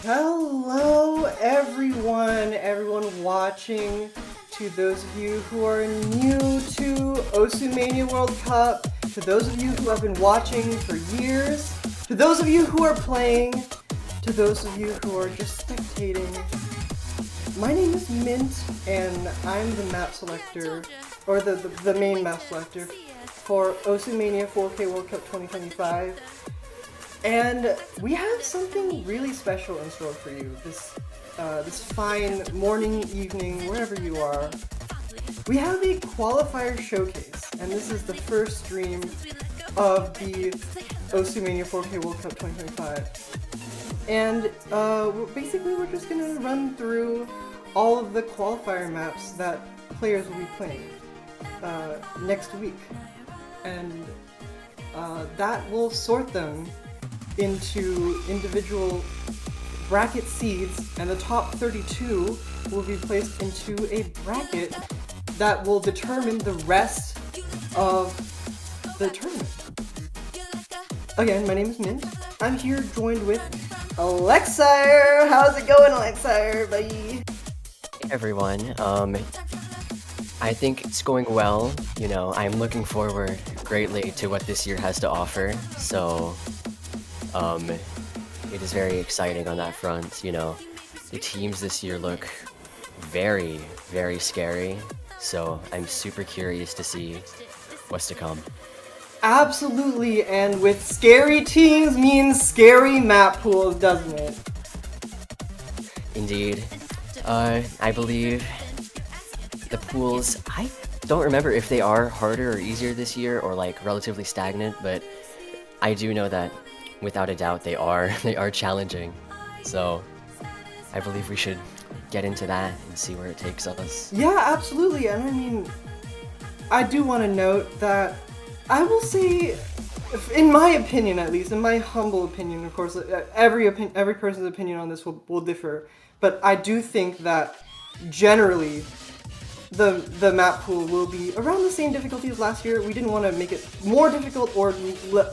Hello, everyone watching. To those of you who are new to Osu Mania World Cup, to those of you who have been watching for years, to those of you who are playing, to those of you who are just spectating. My name is Mint, and I'm the map selector, or the main map selector for Osu Mania 4K World Cup 2025. And we have something really special in store for you this fine morning, evening, wherever you are. We have a Qualifier Showcase, and this is the first stream of the Osu Mania 4K World Cup 2025. And we're just going to run through all of the qualifier maps that players will be playing next week. And that will sort them into individual bracket seeds, and the top 32 will be placed into a bracket that will determine the rest of the tournament. Again, my name is Mint. I'm here joined with Alexire. How's it going, Alexire? Bye. Hey everyone, I think it's going well. You know, I'm looking forward greatly to what this year has to offer, so it is very exciting on that front. You know, the teams this year look very, very scary, so I'm super curious to see what's to come. Absolutely, and with scary teams means scary map pools, doesn't it? Indeed. I believe the pools, I don't remember if they are harder or easier this year or like relatively stagnant, but I do know that without a doubt they are challenging. So I believe we should get into that and see where it takes us. Yeah, absolutely. And I mean, I do want to note that I will say, in my opinion at least, in my humble opinion, of course, every person's opinion on this will differ, but I do think that generally the map pool will be around the same difficulty as last year. We didn't want to make it more difficult or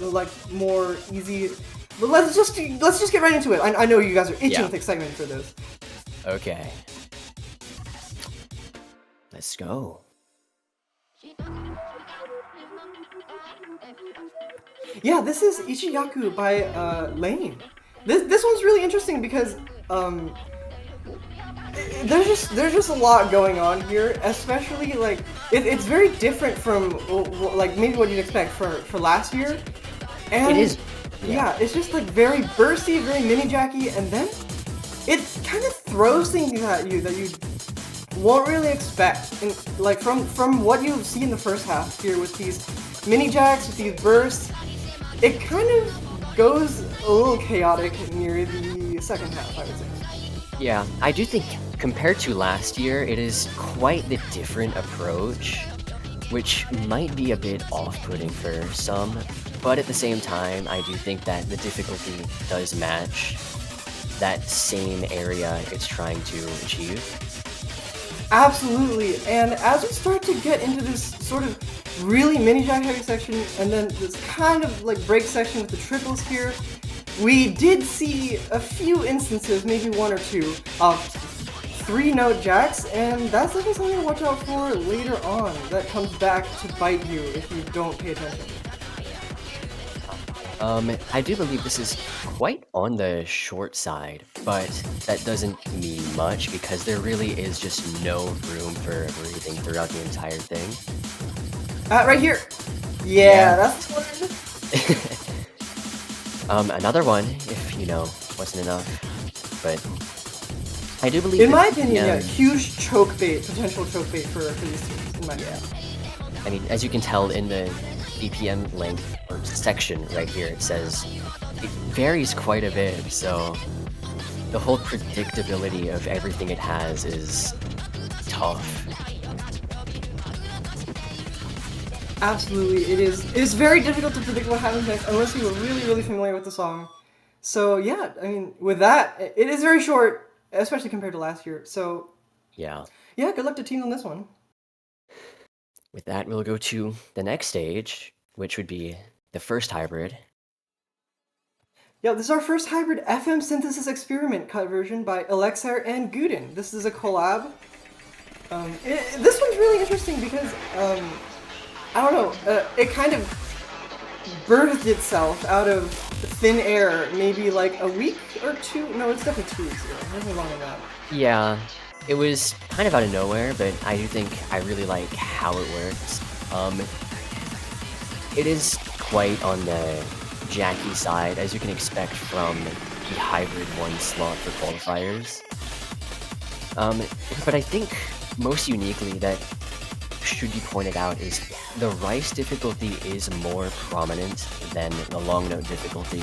like more easy. But let's just get right into it. I know you guys are itching with excitement for this. Okay. Let's go. Yeah, this is Ichiyaku by Lane. This one's really interesting because there's just a lot going on here, especially like it's very different from like maybe what you'd expect for last year. And It is. Yeah, it's just like very bursty, very mini-jacky, and then it kind of throws things at you that you won't really expect. And like from what you see in the first half here with these mini-jacks, with these bursts, it kind of goes a little chaotic near the second half, I would say. Yeah, I do think compared to last year, it is quite the different approach, which might be a bit off-putting for some, but at the same time, I do think that the difficulty does match that same area it's trying to achieve. Absolutely, and as we start to get into this sort of really mini-jack heavy section, and then this kind of like break section with the triples here, we did see a few instances, maybe one or two, of 3-note jacks, and that's definitely something to watch out for later on. That comes back to bite you if you don't pay attention. I do believe this is quite on the short side, but that doesn't mean much because there really is just no room for breathing throughout the entire thing. Right here! Yeah. That's one. Another one, if you know, wasn't enough, but I do believe in my opinion, huge choke bait, potential choke bait for these teams, in my opinion. I mean, as you can tell in the BPM length or section right here, it says it varies quite a bit, so the whole predictability of everything it has is tough. Absolutely, it is. It's very difficult to predict what happens next unless you were really, really familiar with the song. So yeah, I mean, with that, it is very short, especially compared to last year. So Yeah. good luck to teams on this one. With that, we'll go to the next stage, which would be the first hybrid. Yeah, this is our first hybrid FM synthesis experiment cut version by Alexar and Guden. This is a collab. This one's really interesting because, I don't know, it kind of birthed itself out of thin air maybe like a week or two. No, it's definitely 2 weeks ago. Nothing longer than that. Yeah, it was kind of out of nowhere, but I do think I really like how it works. It is quite on the jacky side, as you can expect from the hybrid 1 slot for qualifiers. But I think most uniquely that should be pointed out is the rice difficulty is more prominent than the long note difficulty.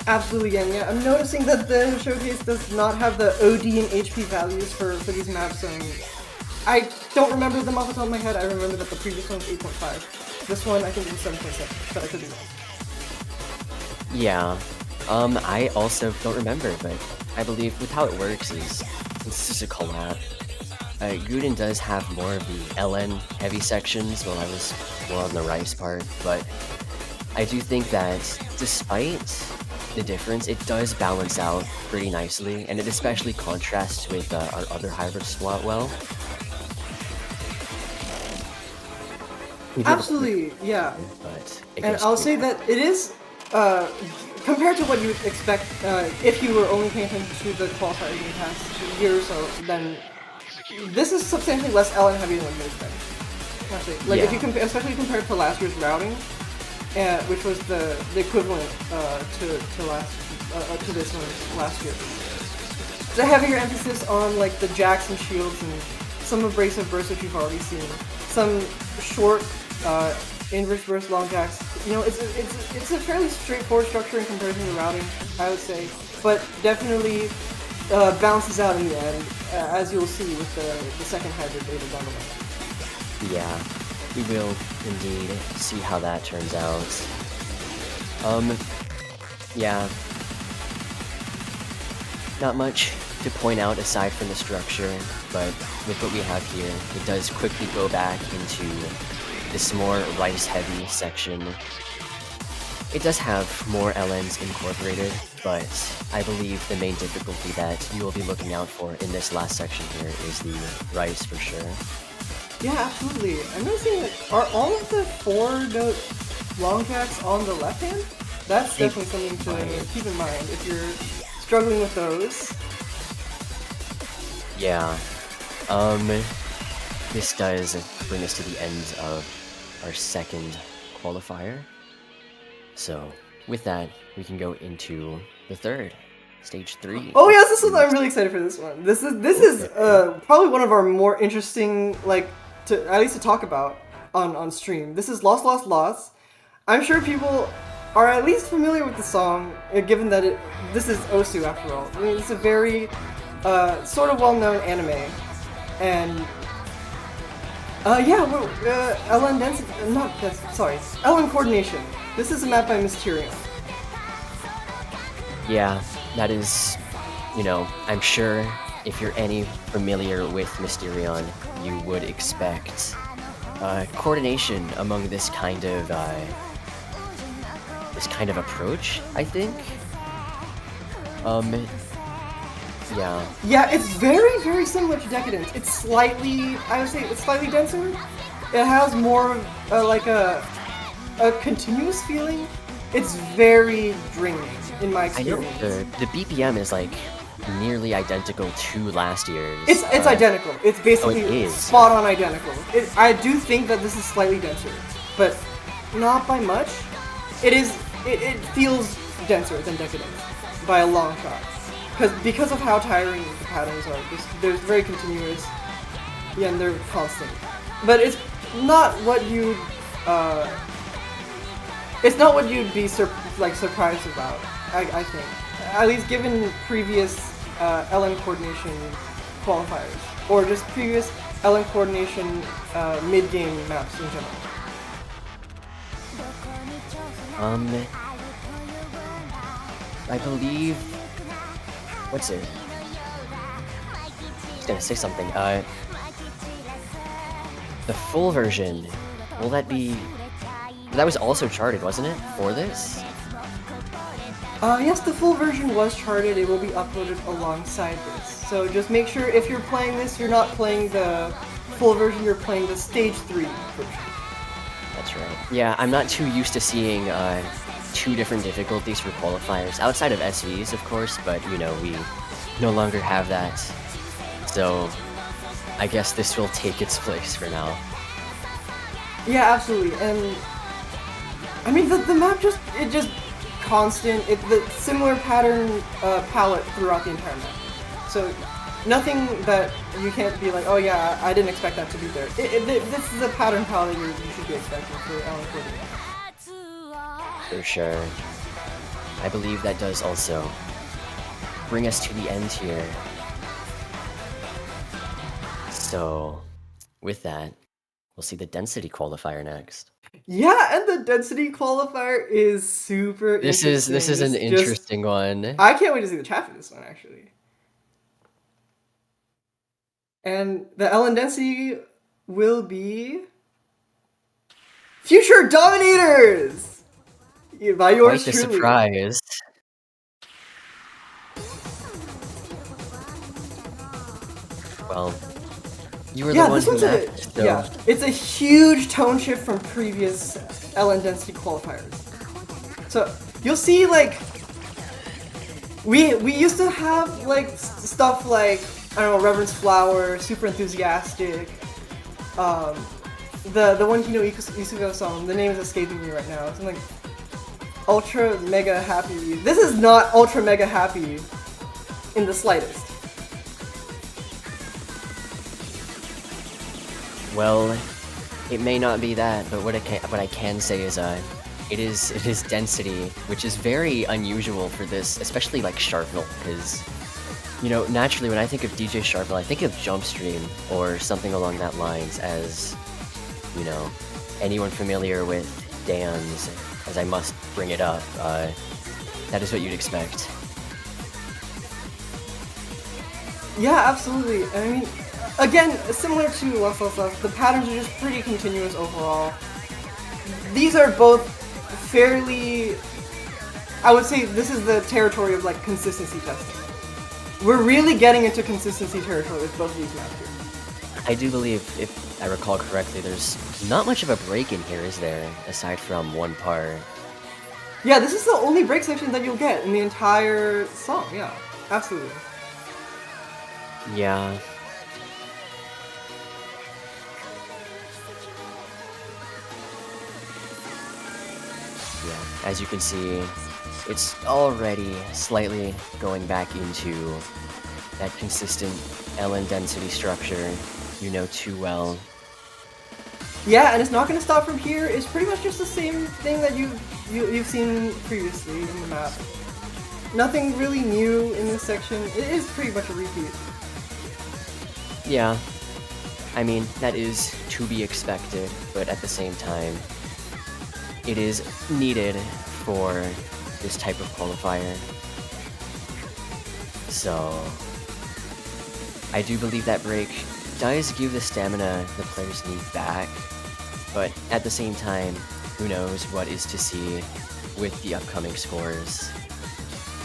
Absolutely, yeah. I'm noticing that the showcase does not have the OD and HP values for these maps. I don't remember them off the top of my head. I remember that the previous one was 8.5. This one, I think, was 7.7, but I could be wrong. Yeah, I also don't remember, but I believe with how it works is it's just a collab. Guden does have more of the LN heavy sections while I was more on the rice part, but I do think that despite the difference, it does balance out pretty nicely, and it especially contrasts with our other hybrid slot well. Absolutely, yeah. But and I'll say that it is, compared to what you would expect if you were only paying attention to the qualifiers in the past year or so, then this is substantially less LN heavy than what you expect. Actually, like if you compare, especially compared to last year's routing, which was the equivalent to this one last year. It's a heavier emphasis on like the jacks and shields and some abrasive bursts which you've already seen, some short inverse burst long jacks. You know, it's a fairly straightforward structure in comparison to routing, I would say, but definitely balances out in the end, as you'll see with the second hybrid later down the line. Yeah, we will indeed see how that turns out. Yeah. Not much to point out aside from the structure, but with what we have here, it does quickly go back into this more rice-heavy section. It does have more LNs incorporated, but I believe the main difficulty that you will be looking out for in this last section here is the rice for sure. Yeah, absolutely. I'm noticing that are all of the 4-note long jacks on the left hand? That's definitely something to keep in mind if you're struggling with those. Yeah. This does bring us to the end of our second qualifier. So, with that, we can go into the third, stage 3. Oh yes, this one I'm really excited for this one. This is probably one of our more interesting, like, at least to talk about on stream. This is Lost Lost Lost. I'm sure people are at least familiar with the song, given that this is Osu after all. I mean, it's a very sort of well-known anime, and LN density, LN coordination. This is a map by Mysterion. Yeah, that is, you know, I'm sure if you're any familiar with Mysterion, you would expect coordination among this kind of approach, I think. Yeah. Yeah, it's very, very similar to Decadence. It's slightly, I would say, it's slightly denser. It has more like a continuous feeling. It's very draining, in my experience. I know the BPM is like nearly identical to last year's. It's identical. It's basically spot on identical. I do think that this is slightly denser, but not by much. It feels denser than Decadence by a long shot. Because of how tiring the patterns are. They're very continuous. Yeah, and they're constant. But it's not what you'd be surprised about, I think. At least given previous LN coordination qualifiers, or just previous LN coordination mid-game maps in general. I believe. What's it? I was gonna say something. The full version, will that be? That was also charted, wasn't it, for this? Yes, the full version was charted. It will be uploaded alongside this. So just make sure if you're playing this, you're not playing the full version, you're playing the Stage 3 version. That's right. Yeah, I'm not too used to seeing two different difficulties for qualifiers, outside of SVs, of course, but, you know, we no longer have that. So, I guess this will take its place for now. Yeah, absolutely. And I mean, the map just constant. The similar pattern palette throughout the entire map. So nothing that you can't be like, oh yeah, I didn't expect that to be there. This is a pattern palette you should be expecting for Alan For sure. I believe that does also bring us to the end here. So, with that, we'll see the density qualifier next. Yeah, and the density qualifier is super interesting. This is an interesting one. I can't wait to see the chat for this one, actually. And the LN density will be Future Dominators! By yours Quite the truly. surprise. Well, you were the one who left, so... Yeah, it's a huge tone shift from previous LN density qualifiers. So, you'll see, like, we used to have, like, stuff like, I don't know, Reverence Flower, Super Enthusiastic, the one Hino Isugo song, the name is escaping me right now. It's like Ultra Mega Happy. This is not Ultra Mega Happy in the slightest. Well, it may not be that, but what I can say is it is density, which is very unusual for this, especially like Sharpnel, because you know, naturally when I think of DJ Sharpnel, I think of Jumpstream or something along that lines as, you know, anyone familiar with Dan's, as I must bring it up, that is what you'd expect. Yeah, absolutely. I mean, again, similar to Less, the patterns are just pretty continuous overall. These are both fairly, I would say this is the territory of like consistency testing. We're really getting into consistency territory with both of these maps here. I do believe, if I recall correctly, there's not much of a break in here, is there? Aside from one part. Yeah, this is the only break section that you'll get in the entire song, yeah. Absolutely. Yeah. Yeah, as you can see, it's already slightly going back into that consistent LN density structure you know too well. Yeah, and it's not going to stop from here. It's pretty much just the same thing that you've seen previously in the map. Nothing really new in this section. It is pretty much a repeat. Yeah, I mean, that is to be expected, but at the same time, it is needed for this type of qualifier. So, I do believe that break does give the stamina the players need back, but at the same time, who knows what is to see with the upcoming scores.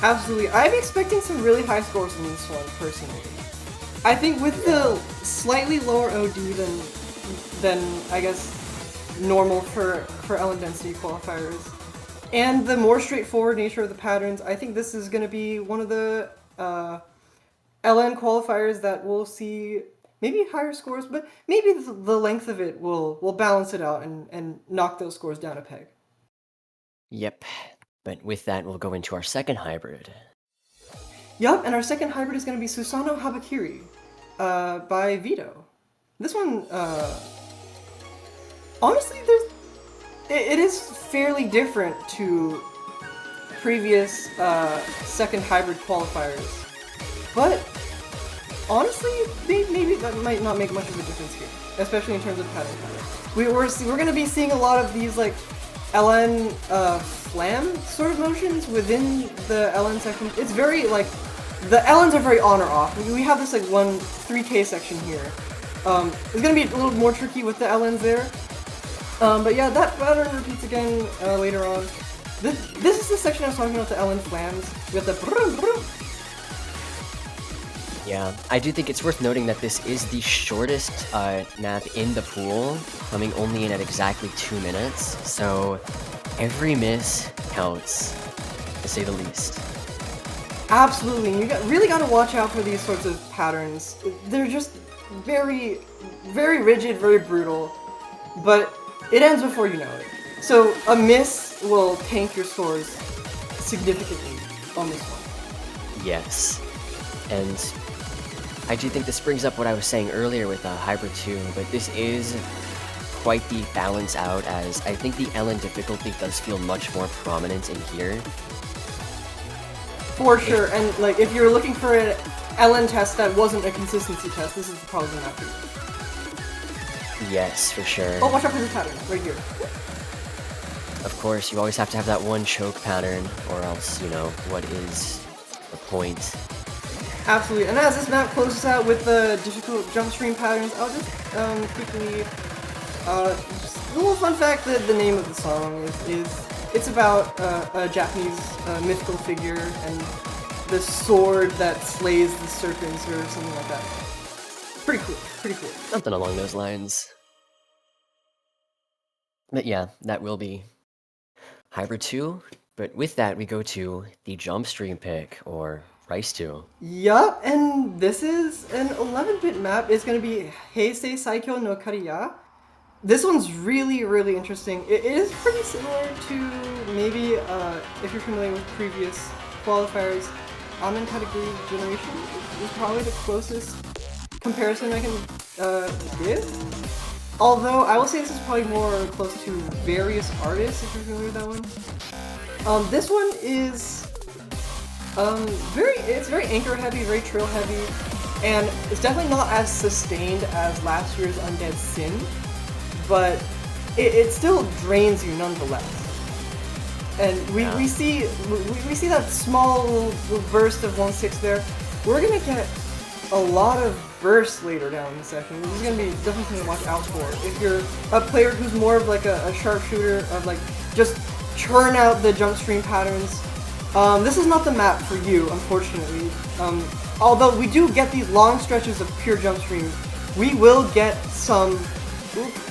Absolutely. I'm expecting some really high scores in this one, personally. I think with the slightly lower OD than I guess normal for LN density qualifiers, and the more straightforward nature of the patterns, I think this is going to be one of the LN qualifiers that we'll see maybe higher scores, but maybe the length of it will balance it out and knock those scores down a peg. Yep, but with that we'll go into our second hybrid. Yup, and our second hybrid is going to be Susano Habakiri by Vito. This one, honestly, it is fairly different to previous second hybrid qualifiers, but honestly, maybe that might not make much of a difference here, especially in terms of pattern. We're going to be seeing a lot of these like LN flam sort of motions within the LN section. It's very like, the LNs are very on or off. We have this like 3K section here. It's going to be a little more tricky with the LNs there. But yeah, that pattern repeats again later on. This is the section I was talking about, the Ellen flams. We got the brum, brum. Yeah, I do think it's worth noting that this is the shortest map in the pool, coming only in at exactly 2 minutes, so every miss counts, to say the least. Absolutely, you really got to watch out for these sorts of patterns. They're just very, very rigid, very brutal, but it ends before you know it. So a miss will tank your scores significantly on this one. Yes, and I do think this brings up what I was saying earlier with Hybrid 2, but this is quite the balance out, as I think the Ellen difficulty does feel much more prominent in here. For sure, and like if you're looking for an Ellen test that wasn't a consistency test, this is probably not for you. Yes, for sure. Oh, watch out for this pattern, right here. Of course, you always have to have that one choke pattern, or else, you know, what is the point? Absolutely, and as this map closes out with the difficult jump stream patterns, I'll just quickly, just a little fun fact that the name of the song is it's about a Japanese mythical figure and the sword that slays the serpents or something like that. Pretty cool, pretty cool. Something along those lines. But yeah, that will be Hybrid 2, but with that we go to the jump stream pick, or Rice 2. Yup, and this is an 11-bit map. It's going to be Heisei Saikyo no Kariya. This one's really, really interesting. It is pretty similar to maybe, if you're familiar with previous qualifiers, Amen Category Generation is probably the closest comparison I can give. Although, I will say this is probably more close to various artists, if you're familiar with that one. This one is it's very anchor heavy, very trail heavy, and it's definitely not as sustained as last year's Undead Sin, but it still drains you nonetheless. And we see that small little burst of 1/6 there. We're gonna get a lot of bursts later down in the session. This is gonna be definitely something to watch out for. If you're a player who's more of like a sharpshooter, of like just churn out the jump stream patterns, this is not the map for you, unfortunately. Although we do get these long stretches of pure jump stream, we will get some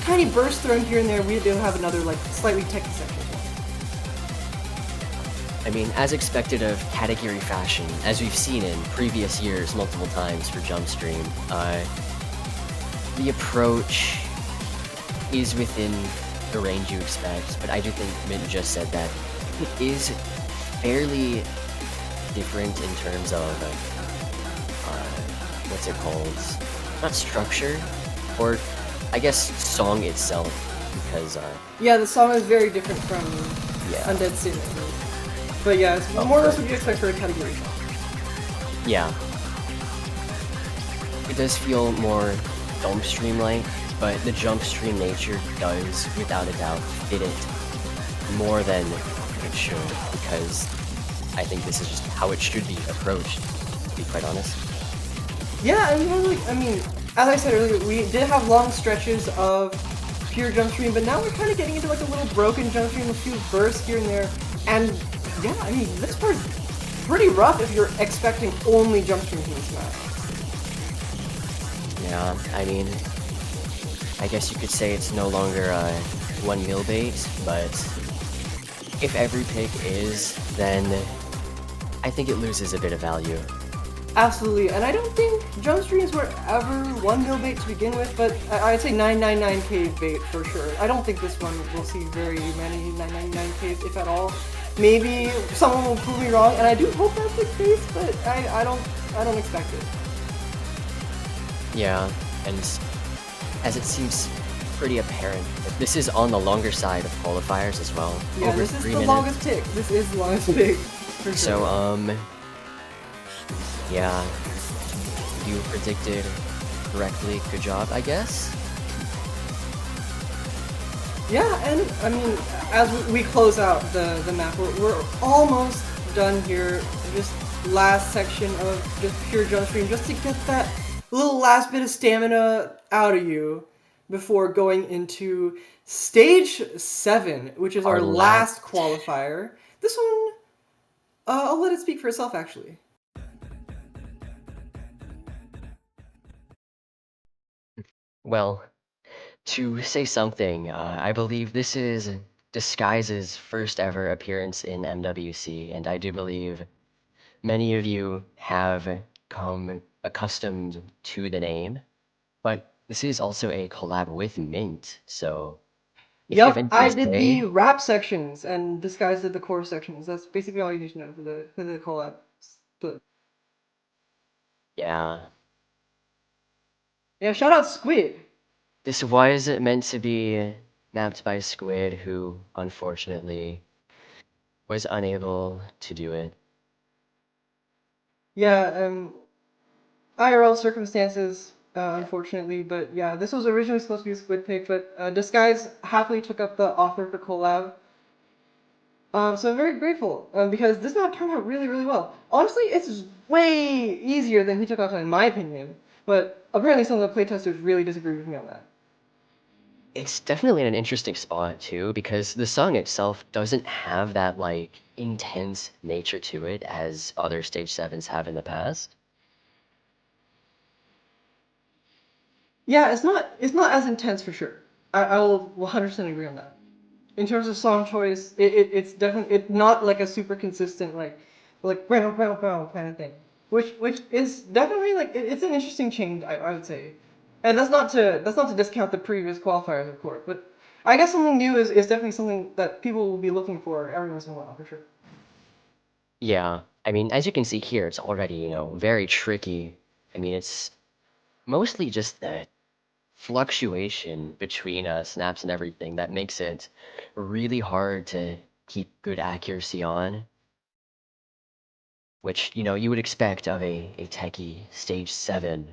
tiny bursts thrown here and there. We'll have another like slightly techy section. I mean, as expected of category fashion, as we've seen in previous years multiple times for jump stream, the approach is within the range you expect, but I do think Mint just said that it is fairly different in terms of, what's it called? Not structure, or I guess song itself, because, yeah, the song is very different from Undead Sin. But yeah, it's more or less what you expect for a category song. Yeah. It does feel more jump stream-like, but the jump stream nature does, without a doubt, fit it more than it should, because I think this is just how it should be approached, to be quite honest. Yeah, I mean, as I said earlier, we did have long stretches of pure jump stream, but now we're kind of getting into like a little broken jump stream, a few bursts here and there, and yeah, I mean, this part's pretty rough if you're expecting only jump stream from this map. Yeah, I mean, I guess you could say it's no longer one mill bait, but if every pick is, then I think it loses a bit of value. Absolutely, and I don't think jump streams were ever one mill bait to begin with, but I'd say 999k bait for sure. I don't think this one will see very many 999ks, if at all. Maybe someone will prove me wrong, and I do hope that's the case, but I don't expect it. Yeah, and as it seems pretty apparent that this is on the longer side of qualifiers as well. Yeah, over this is 3 the minutes. longest pick. This is the longest pick, for sure. So, yeah, you predicted correctly. Good job, I guess. Yeah, and I mean, as we close out the map, we're almost done here. Just last section of just pure jump stream, just to get that little last bit of stamina out of you before going into Stage 7, which is Our our last last. qualifier. This one, I'll let it speak for itself, actually. Well, to say something, I believe this is Disguise's first ever appearance in MWC, and I do believe many of you have come accustomed to the name, but this is also a collab with Mint, so if you have Yep, anything I to did the say, rap sections, and this guy's did the chorus sections. That's basically all you need to know for the collab split. yeah, Yeah, shout out Squid. this was meant to be mapped by Squid, who unfortunately was unable to do it. Yeah, IRL circumstances, unfortunately, but yeah, this was originally supposed to be a Squid pick, but Disguise happily took up the offer for collab. So I'm very grateful because this map turned out really, really well. Honestly, it's way easier than he took off in my opinion, but apparently some of the playtesters really disagree with me on that. It's definitely in an interesting spot too, because the song itself doesn't have that like intense nature to it as other stage sevens have in the past. Yeah, it's not as intense for sure. I'll 100% agree on that. In terms of song choice, it's definitely it's not like a super consistent like pow pow pow kind of thing. Which is definitely like it's an interesting change I would say. And that's not to discount the previous qualifiers of course, but I guess something new is definitely something that people will be looking for every once in a while for sure. Yeah, I mean, as you can see here, it's already, very tricky. I mean, it's mostly just the fluctuation between snaps and everything that makes it really hard to keep good accuracy on, which, you would expect of a techie stage 7.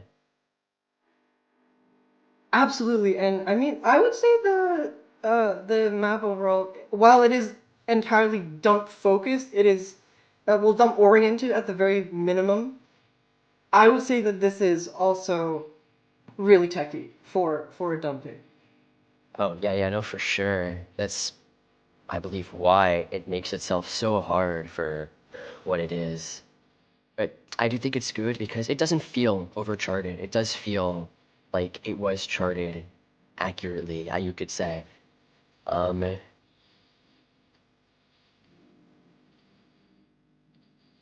Absolutely, and I mean, I would say the map overall, while it is entirely dump focused, it is well dump oriented at the very minimum. I would say that this is also really techy for a dump pick. Oh, yeah, yeah, no, for sure. That's, I believe, why it makes itself so hard for what it is. But I do think it's good because it doesn't feel overcharted. It does feel like it was charted accurately, you could say. Um,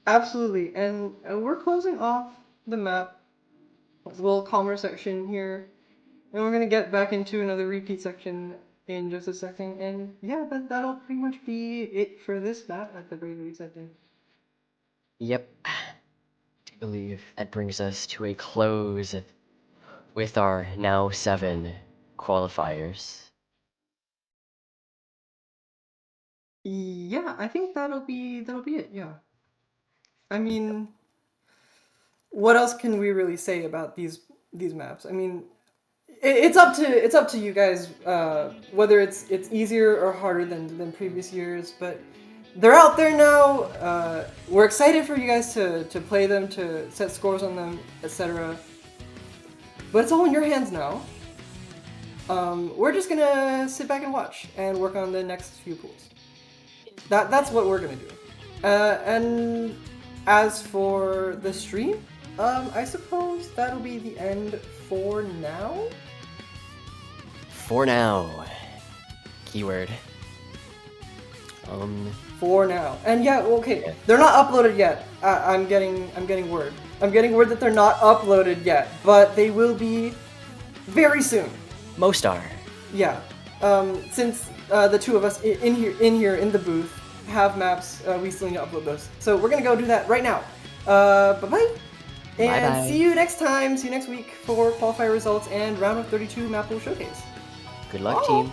Absolutely, and we're closing off the map with a little calmer section here, and we're gonna get back into another repeat section in just a second. And yeah, that'll pretty much be it for this map at the very least, I think. yep, I believe that brings us to a close with our now 7 qualifiers. Yeah, I think that'll be it. Yeah, I mean, what else can we really say about these maps? I mean, it's up to you guys whether it's easier or harder than previous years, but they're out there now. We're excited for you guys to play them, to set scores on them, etc. But it's all in your hands now. We're just gonna sit back and watch and work on the next few pools. That's what we're gonna do. And as for the stream, I suppose that'll be the end for now. For now, keyword. For now, and yeah, okay, Yeah. they're not uploaded yet. I'm getting word. I'm getting word that they're not uploaded yet, but they will be very soon. Most are. Yeah, since the two of us in here in the booth have maps, we still need to upload those. So we're gonna go do that right now. Bye bye, and Bye-bye. see you next time. See you next week for qualifier results and round of 32 Mappool Showcase. Good luck, Oh. team.